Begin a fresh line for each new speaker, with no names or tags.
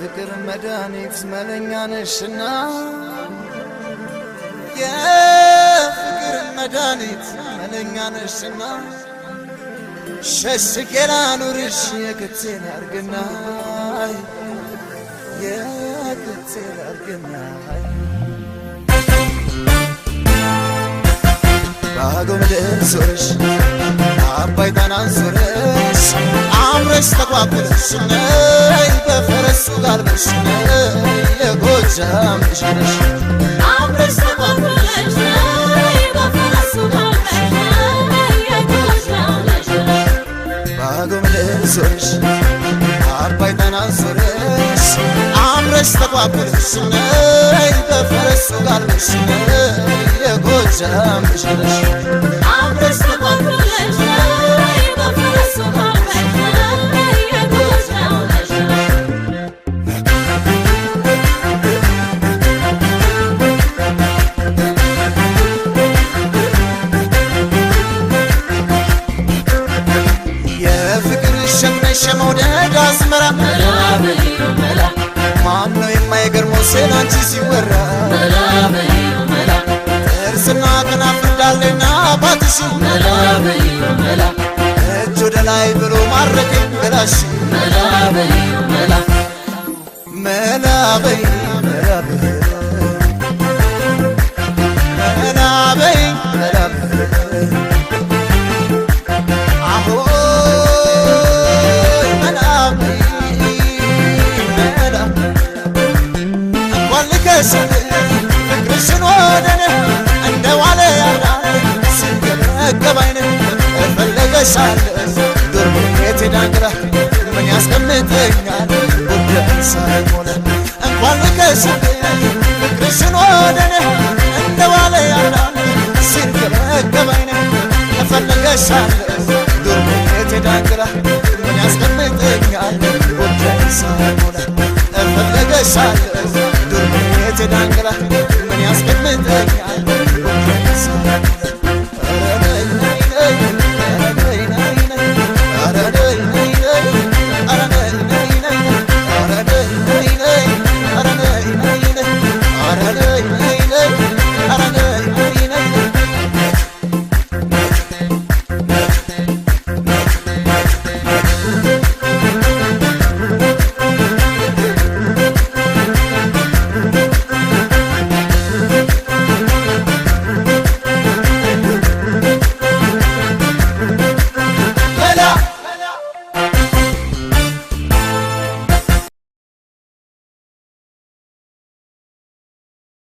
የፍቅር መድኃኒት መለኛ ነሽና የፍቅር መድኃኒት መለኛ ነሽና ሸሽጌ ላኑርሽ የክቴን አርግና የክቴን አርግና ባጎምድር ዞረሽ አባይ ጣናን ዞረሽ አምረሽ ተቋቁለሽ ነይ በፈረሱ ጋልበሽ ነይ የጎጃም ልጅ ነሽ
አምረሽ ተቋቁለሽ ነይ በፈረሱ ጋልበሽ ነይ የጎጃም ልጅ ነሽ
ባጎምድር ዞረሽ አባይ ጣናን ዞረሽ አምረሽ ተቋቁለሽ ነይ በፈረሱ ጋልበሽ ነይ የጎጃም ልጅ ነሽ
አምረሽ ተቋቁለሽ ነይ በፈረሱ ጋልበሽ ነይ የጎጃም ልጅ ነሽ
የፍቅር ሸምነሽ መውደድ አስመራ
መላ በይው መላ
ማነው የማይገርመው ስላንቺ ሲወራ
መላ በይው መላ
ጥርስና ከናፍር እንዳለና ባትሽ
መላ በይው መላ
እጅ ወደ ላይ ብሎ ማረከኝ ገላሽ
መላ በይው መላ
መላ በይ መላ በይ መላ በይ መላ በይ አሆይ መላ በይ መላ እንኳን ልከስል ፍቅርሽን ወደኔ እንደ ዋለ ያዳነ ሲገበገብ አይነ እፈለገሻለሁ ዱር ቤቴ ዳንግራ ምን ያስቀምጠኛል ጉዳይ ሳይሞላ እንኳን ልከስል ፍቅርሽን ወደኔ እንደ ዋለ ያዳነ ሲገበገብ አይነ እፈለገሻለሁ ዱር ቤቴ ዳንግራ